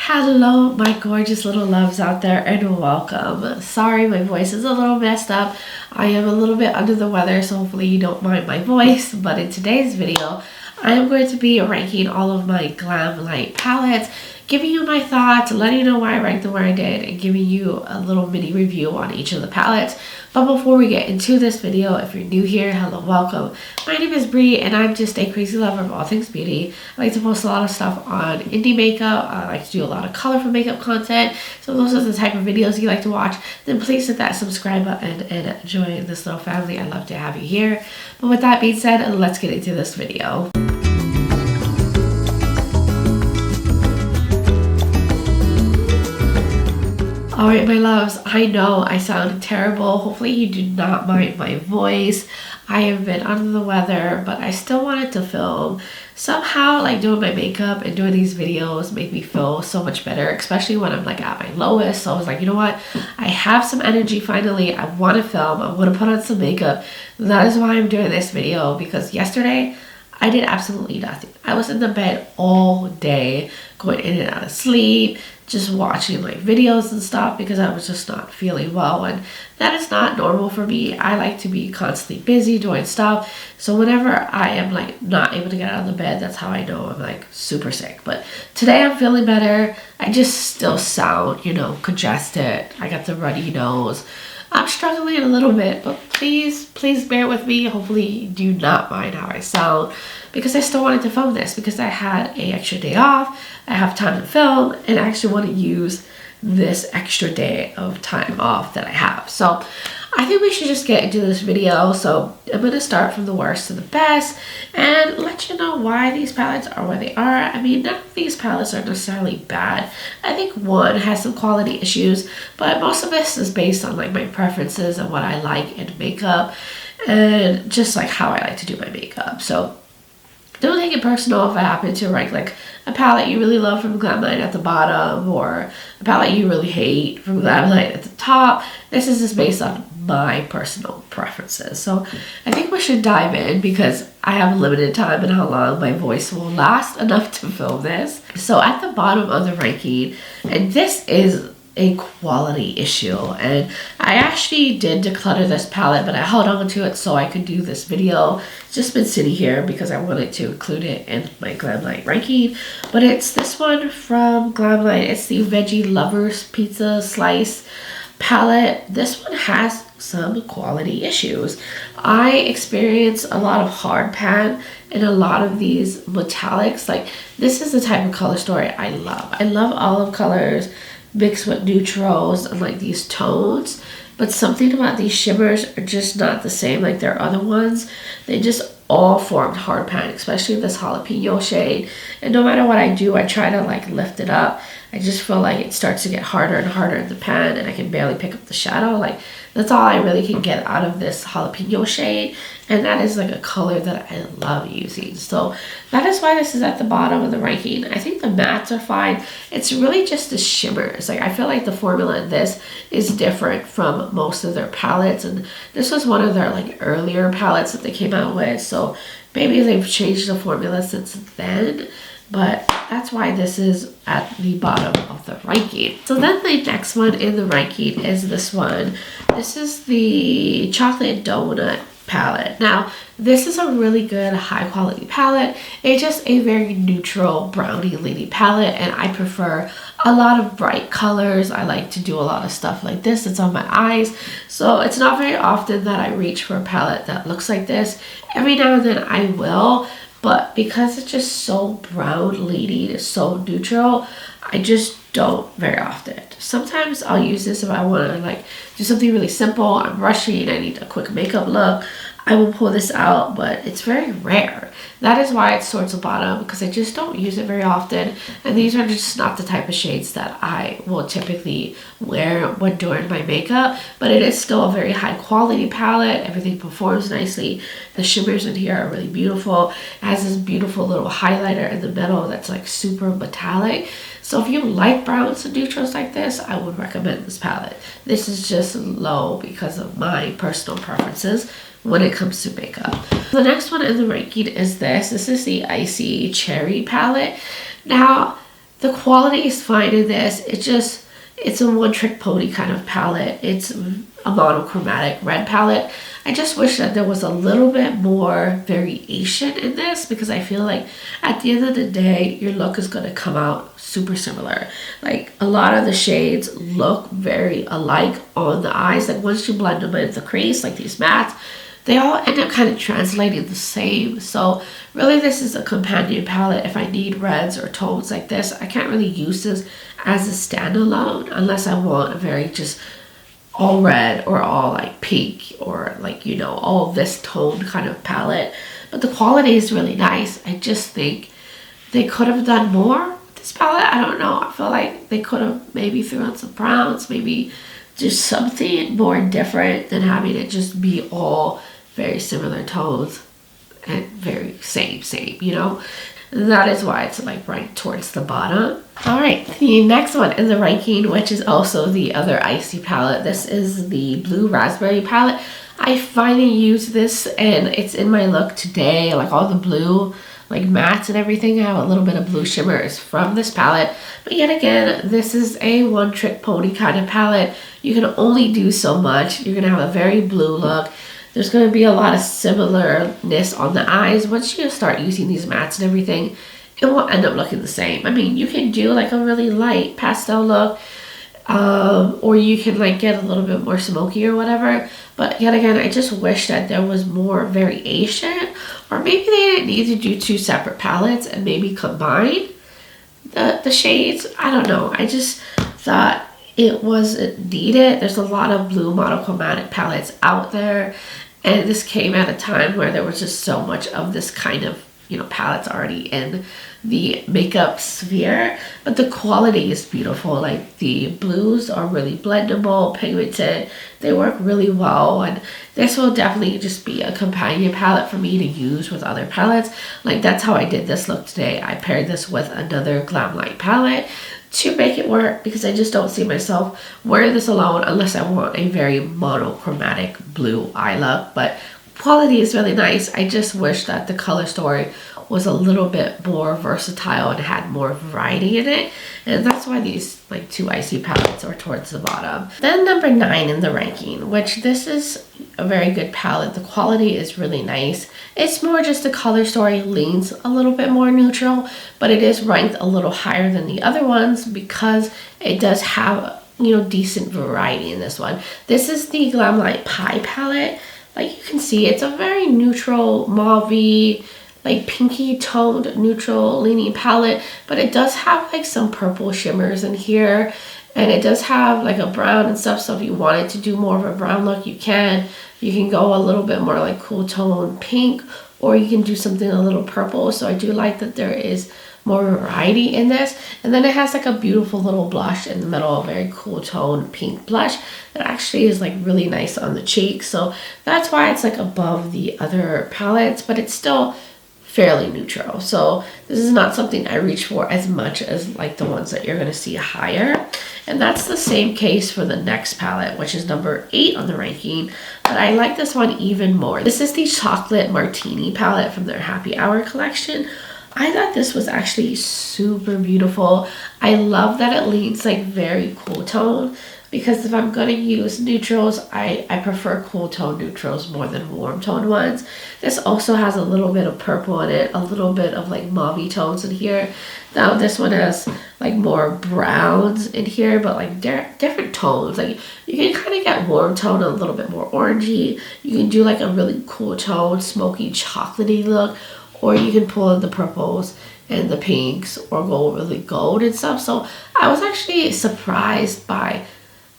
Hello, my gorgeous little loves out there, and welcome. Sorry, my voice is a little messed up. I am a little bit under the weather, so hopefully you don't mind my voice. But in today's video, I am going to be ranking all of my Glamlite palettes, giving you my thoughts, letting you know why I ranked them where I did, and giving you a little mini review on each of the palettes. But before we get into this video, if you're new here, hello, welcome. My name is Bree, and I'm just a crazy lover of all things beauty. I like to post a lot of stuff on indie makeup. I like to do a lot of colorful makeup content. So if those are the type of videos you like to watch, then please hit that subscribe button and join this little family. I'd love to have you here. But with that being said, let's get into this video. Alright, my loves, I know I sound terrible. Hopefully you do not mind my voice. I have been under the weather, but I still wanted to film. Somehow, like, doing my makeup and doing these videos make me feel so much better, especially when I'm like at my lowest. So I was like, you know what? I have some energy finally. I want to film. I want to put on some makeup. That is why I'm doing this video, because yesterday I did absolutely nothing. I was in the bed all day, going in and out of sleep, just watching like videos and stuff because I was just not feeling well, and that is not normal for me. I like to be constantly busy doing stuff, so whenever I am like not able to get out of the bed, that's how I know I'm like super sick. But today I'm feeling better. I just still sound, you know, congested. I got the runny nose. I'm struggling a little bit, but please bear with me. Hopefully you do not mind how I sound, because I still wanted to film this because I had an extra day off. I have time to film, and I actually want to use this extra day of time off that I have. So I think we should just get into this video. So I'm going to start from the worst to the best and let you know why these palettes are where they are. I mean, none of these palettes are necessarily bad. I think one has some quality issues, but most of this is based on like my preferences and what I like in makeup and just like how I like to do my makeup. So don't take it personal if I happen to rank like a palette you really love from Glamlite at the bottom or a palette you really hate from Glamlite at the top. This is just based on my personal preferences. So I think we should dive in because I have limited time and how long my voice will last enough to film this. So at the bottom of the ranking, and this is a quality issue, and I actually did declutter this palette, but I held on to it so I could do this video. It's just been sitting here because I wanted to include it in my Glamlite ranking. But it's this one from Glamlite. It's the Veggie Lovers Pizza Slice palette. This one has some quality issues. I experience a lot of hard pan and a lot of these metallics. Like, this is the type of color story I love. I love olive colors mixed with neutrals and like these tones, but something about these shimmers are just not the same like their other ones. They just all formed hard pan, especially this jalapeno shade, and no matter what I do, I try to like lift it up, I just feel like it starts to get harder and harder in the pan, and I can barely pick up the shadow. Like, that's all I really can get out of this jalapeno shade, and that is like a color that I love using. So that is why this is at the bottom of the ranking. I think the mattes are fine. It's really just the shimmers. Like, I feel like the formula in this is different from most of their palettes, and this was one of their like earlier palettes that they came out with, so maybe they've changed the formula since then. But that's why this is at the bottom of the ranking. So then the next one in the ranking is this one. This is the Chocolate Donut palette. Now, this is a really good high quality palette. It's just a very neutral brownie lady palette, and I prefer a lot of bright colors. I like to do a lot of stuff like this. It's on my eyes, so it's not very often that I reach for a palette that looks like this. Every now and then I will, but because it's just so brown lady, it's so neutral, I just don't very often. Sometimes I'll use this if I want to like do something really simple. I'm rushing, I need a quick makeup look, I will pull this out, but it's very rare. That is why it's towards the bottom, because I just don't use it very often, and these are just not the type of shades that I will typically wear when doing my makeup. But it is still a very high quality palette. Everything performs nicely. The shimmers in here are really beautiful. It has this beautiful little highlighter in the middle that's like super metallic. So if you like browns and neutrals like this, I would recommend this palette. This is just low because of my personal preferences when it comes to makeup. The next one in the ranking is this. This is the Icy Cherry palette. Now, The quality is fine in this. It's a one-trick pony kind of palette. It's a monochromatic red palette. I just wish that there was a little bit more variation in this, because I feel like at the end of the day, your look is going to come out super similar. Like a lot of the shades look very alike on the eyes. Like once you blend them into the crease, like these mattes, they all end up kind of translating the same. So really this is a companion palette. If I need reds or tones like this, I can't really use this as a standalone unless I want a very just all red or all like pink or like, you know, all this tone kind of palette. But the quality is really nice. I just think they could have done more with this palette. I don't know. I feel like they could have maybe threw in some browns, maybe just something more different than having it just be all very similar tones and very same, you know. That is why it's like right towards the bottom. All right, the next one in the ranking, which is also the other Icy palette. This is the Blue Raspberry palette. I finally used this and it's in my look today. Like all the blue like mattes and everything, I have a little bit of blue shimmers from this palette. But yet again, this is a one-trick pony kind of palette. You can only do so much. You're gonna have a very blue look. There's going to be a lot of similarness on the eyes. Once you start using these mattes and everything, it will end up looking the same. I mean, you can do like a really light pastel look, or you can like get a little bit more smoky or whatever. But yet again, I just wish that there was more variation, or maybe they didn't need to do two separate palettes and maybe combine the shades. I don't know. I just thought it wasn't needed. There's a lot of blue monochromatic palettes out there, and this came at a time where there was just so much of this kind of, you know, palettes already in the makeup sphere. But the quality is beautiful. Like the blues are really blendable, pigmented. They work really well, and this will definitely just be a companion palette for me to use with other palettes. Like that's how I did this look today. I paired this with another Glamlite palette to make it work, because I just don't see myself wearing this alone unless I want a very monochromatic blue eye look. But quality is really nice. I just wish that the color story was a little bit more versatile and had more variety in it, and that's why these like two Icy palettes are towards the bottom. Then number 9 in the ranking, which this is a very good palette. The quality is really nice. It's more just the color story leans a little bit more neutral, but it is ranked a little higher than the other ones because it does have, you know, decent variety in this one. This is the Glamlite Pie palette. Like you can see, it's a very neutral mauve-y, like pinky toned neutral leaning palette, but it does have like some purple shimmers in here, and it does have like a brown and stuff. So if you wanted to do more of a brown look, you can go a little bit more like cool tone pink, or you can do something a little purple. So I do like that there is more variety in this. And then it has like a beautiful little blush in the middle, a very cool tone pink blush that actually is like really nice on the cheeks. So that's why it's like above the other palettes, but it's still fairly neutral. So this is not something I reach for as much as like the ones that you're going to see higher. And that's the same case for the next palette, which is number 8 on the ranking, but I like this one even more. This is the Chocolate Martini palette from their Happy Hour collection. I thought this was actually super beautiful. I love that it leans like very cool tone, because if I'm going to use neutrals, I prefer cool tone neutrals more than warm tone ones. This also has a little bit of purple in it, a little bit of like mauve tones in here. Now this one has like more browns in here, but like different tones. Like you can kind of get warm tone, a little bit more orangey. You can do like a really cool tone, smoky chocolatey look, or you can pull in the purples and the pinks or go really gold and stuff. So I was actually surprised by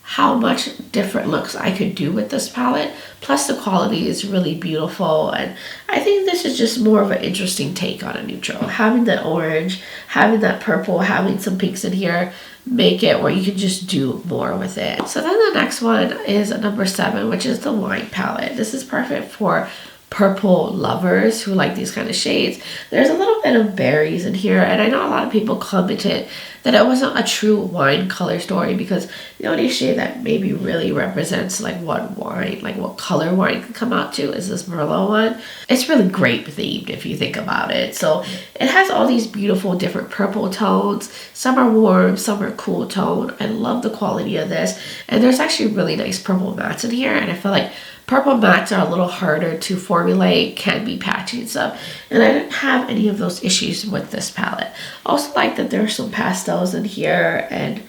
how much different looks I could do with this palette. Plus the quality is really beautiful, and I think this is just more of an interesting take on a neutral. Having that orange, having that purple, having some pinks in here, make it where you can just do more with it. So then the next one is number 7, which is the Wine palette. This is perfect for purple lovers who like these kind of shades. There's a little bit of berries in here, and I know a lot of people commented that it wasn't a true wine color story because the only shade that maybe really represents like what wine, like what color wine can come out to is this Merlot one. It's really grape themed if you think about it. So it has all these beautiful different purple tones. Some are warm, some are cool tone. I love the quality of this. And there's actually really nice purple mattes in here, and I feel like purple mattes are a little harder to formulate, can be patchy and stuff, and I didn't have any of those issues with this palette. Also like that there's some pastels in here, and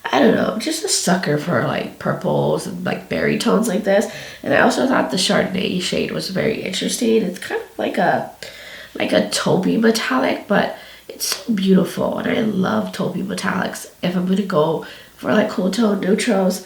I don't know, I'm just a sucker for like purples and like berry tones like this. And I also thought the Chardonnay shade was very interesting. It's kind of like a taupey metallic, but it's so beautiful, and I love taupey metallics. If I'm gonna go for like cool tone neutrals,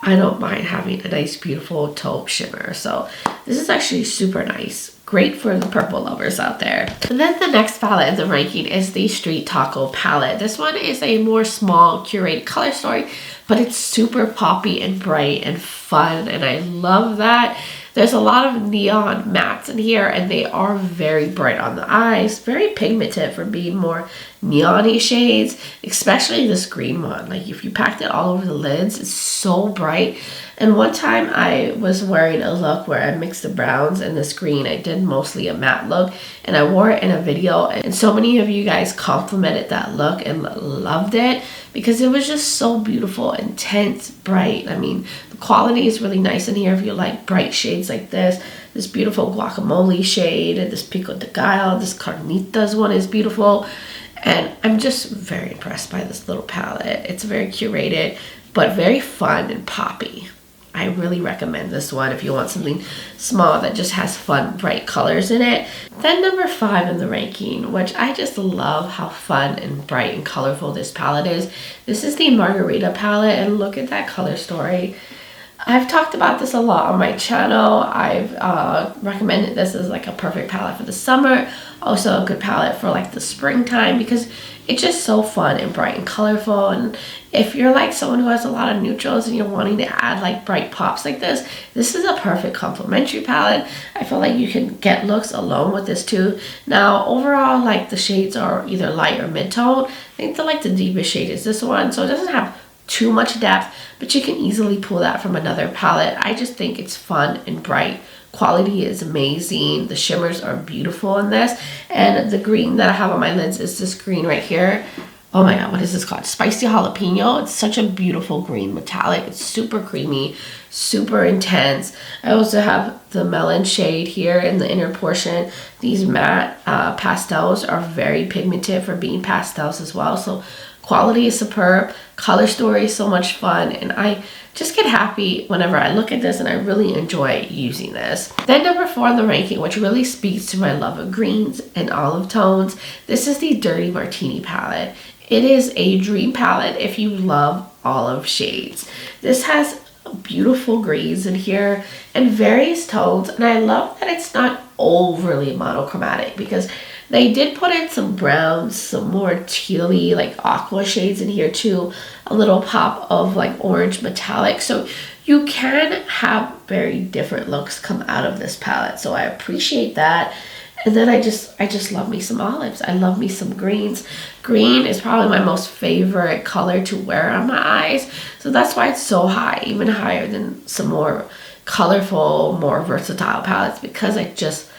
I don't mind having a nice beautiful taupe shimmer. So this is actually super nice. Great for the purple lovers out there. And then the next palette in the ranking is the Street Taco palette. This one is a more small curated color story, but it's super poppy and bright and fun, and I love that. There's a lot of neon mattes in here, and they are very bright on the eyes, very pigmented for being more neon-y shades, especially this green one. Like if you packed it all over the lids, it's so bright. And one time I was wearing a look where I mixed the browns and this green. I did mostly a matte look, and I wore it in a video, and so many of you guys complimented that look and loved it because it was just so beautiful, intense, bright. I mean, the quality is really nice in here if you like bright shades like this. This beautiful guacamole shade, and this pico de gallo, this carnitas one is beautiful. And I'm just very impressed by this little palette. It's very curated, but very fun and poppy. I really recommend this one if you want something small that just has fun, bright colors in it. Then number 5 in the ranking, which I just love how fun and bright and colorful this palette is. This is the Margarita palette, and look at that color story. I've talked about this a lot on my channel. I've recommended this as like a perfect palette for the summer. Also a good palette for like the springtime because it's just so fun and bright and colorful. And if you're like someone who has a lot of neutrals and you're wanting to add like bright pops like this is a perfect complementary palette. I feel like you can get looks alone with this too. Now overall, like the shades are either light or mid-tone. I think the deepest shade is this one, so it doesn't have too much depth, but you can easily pull that from another palette. I just think it's fun and bright. Quality is amazing. The shimmers are beautiful in this, and the green that I have on my lids is this green right here. Oh my god, what is this called? Spicy jalapeno. It's such a beautiful green metallic. It's super creamy, super intense. I also have the melon shade here in the inner portion. These matte pastels are very pigmented for being pastels as well, so quality is superb. Color story is so much fun, and I just get happy whenever I look at this, and I really enjoy using this. Then number 4 in the ranking, which really speaks to my love of greens and olive tones, this is the Dirty Martini palette. It is a dream palette if you love olive shades. This has beautiful greens in here and various tones, and I love that it's not overly monochromatic because they did put in some browns, some more tealy, like aqua shades in here too. A little pop of like orange metallic. So you can have very different looks come out of this palette. So I appreciate that. And then I just love me some olives. I love me some greens. Green is probably my most favorite color to wear on my eyes. So that's why it's so high, even higher than some more colorful, more versatile palettes, because I just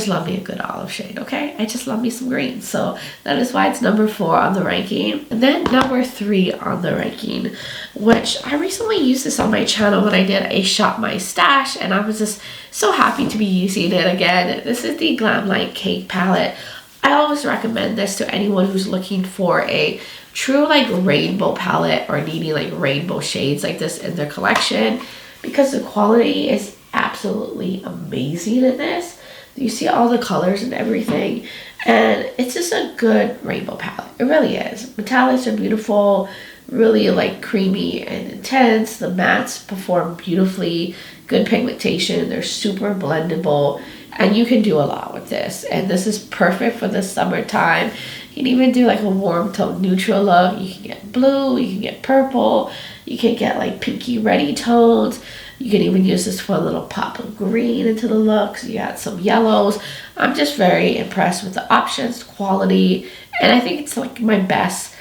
love me a good olive shade, okay? I just love me some greens. So that is why it's number 4 on the ranking. And then number 3 on the ranking, which I recently used this on my channel when I did a Shop My Stash, and I was just so happy to be using it again. This is the Glamlite Cake palette. I always recommend this to anyone who's looking for a true like rainbow palette or needing like rainbow shades like this in their collection, because the quality is absolutely amazing in this. You see all the colors and everything, and it's just a good rainbow palette. It really is. Metallics are beautiful, really like creamy and intense. The mattes perform beautifully, good pigmentation. They're super blendable, and you can do a lot with this. And this is perfect for the summertime. You can even do like a warm tone neutral look. You can get blue, you can get purple, you can get like pinky reddy tones. You can even use this for a little pop of green into the look. So you got some yellows. I'm just very impressed with the options, quality, and I think it's like my best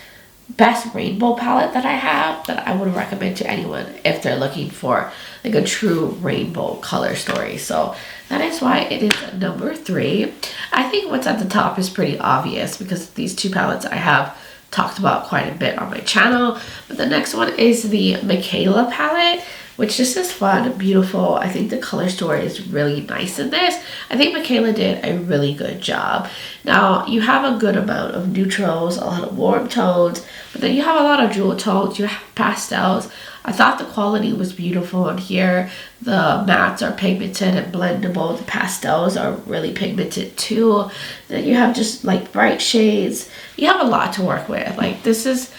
rainbow palette that I have that I would recommend to anyone if they're looking for like a true rainbow color story. So that is why it is number 3. I think what's at the top is pretty obvious because these two palettes I have talked about quite a bit on my channel. But the next one is the Michaela palette, which just is fun, beautiful. I think the color story is really nice in this. I think Michaela did a really good job. Now, you have a good amount of neutrals, a lot of warm tones, but then you have a lot of jewel tones, you have pastels. I thought the quality was beautiful on here. The mattes are pigmented and blendable. The pastels are really pigmented too. Then you have just like bright shades. You have a lot to work with. Like, this is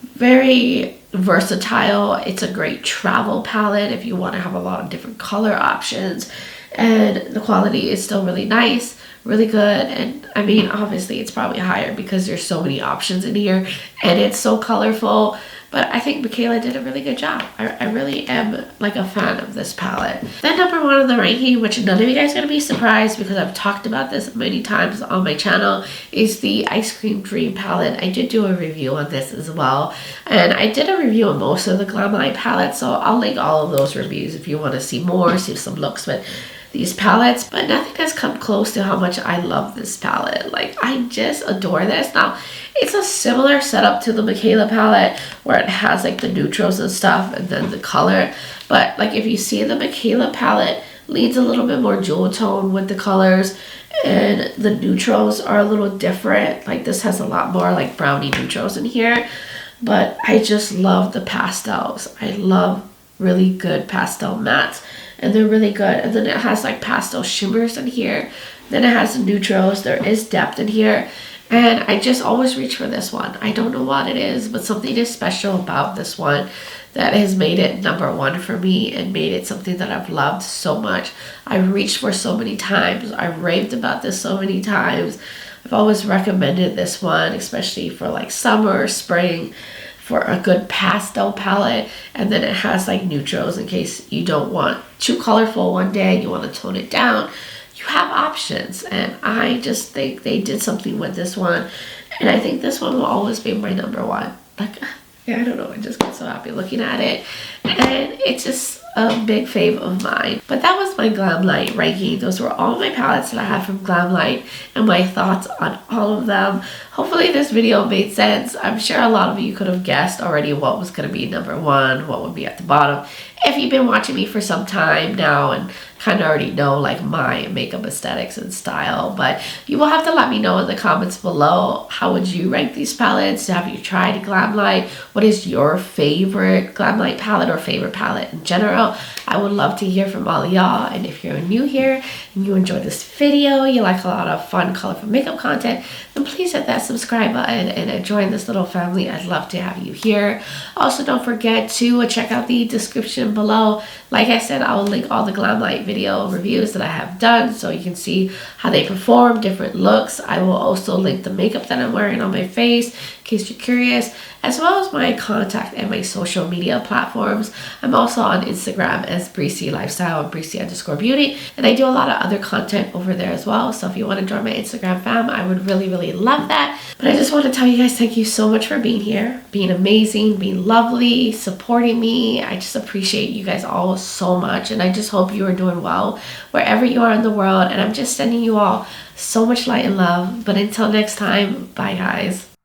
very versatile. It's a great travel palette if you want to have a lot of different color options, and the quality is still really nice, really good. And I mean, obviously it's probably higher because there's so many options in here and it's so colorful, but I think Michaela did a really good job. I really am like a fan of this palette. Then number 1 on the ranking, which none of you guys are gonna be surprised because I've talked about this many times on my channel, is the Ice Cream Dream palette. I did do a review on this as well, and I did a review on most of the Glamlite palettes, so I'll link all of those reviews if you want to see more, see some looks with these palettes. But nothing has come close to how much I love this palette. Like, I just adore this. Now, it's a similar setup to the Michaela palette where it has like the neutrals and stuff and then the color, but like if you see, the Michaela palette leads a little bit more jewel tone with the colors, and the neutrals are a little different. Like, this has a lot more like brownie neutrals in here, but I just love the pastels. I love really good pastel mattes, and they're really good. And then it has like pastel shimmers in here, then it has the neutrals, there is depth in here, and I just always reach for this one. I don't know what it is, but something is special about this one that has made it number 1 for me and made it something that I've loved so much. I've reached for so many times. I've raved about this so many times. I've always recommended this one, especially for like summer, spring, for a good pastel palette. And then it has like neutrals in case you don't want too colorful one day and you want to tone it down. You have options, and I just think they did something with this one, and I think this one will always be my number 1. Like, yeah, I don't know, I just get so happy looking at it, and it's just a big fave of mine. But that was my Glamlite ranking. Those were all my palettes that I have from Glamlite and my thoughts on all of them. Hopefully this video made sense. I'm sure a lot of you could have guessed already what was going to be number 1, what would be at the bottom, if you've been watching me for some time now and kind of already know like my makeup aesthetics and style. But you will have to let me know in the comments below, how would you rank these palettes? Have you tried Glamlite? What is your favorite Glamlite palette or favorite palette in general? I would love to hear from all of y'all. And if you're new here and you enjoyed this video, you like a lot of fun, colorful makeup content, then please hit that subscribe button and join this little family. I'd love to have you here. Also, don't forget to check out the description below. Like I said, I'll link all the Glamlite video reviews that I have done so you can see how they perform, different looks. I will also link the makeup that I'm wearing on my face in case you're curious, as well as my contact and my social media platforms. I'm also on Instagram as Breezy Lifestyle and Breezy_Beauty, and I do a lot of other content over there as well. So if you want to join my Instagram fam, I would really, really love that. But I just want to tell you guys, thank you so much for being here, being amazing, being lovely, supporting me. I just appreciate you guys all so much, and I just hope you are doing well wherever you are in the world. And I'm just sending you all so much light and love. But until next time, bye guys.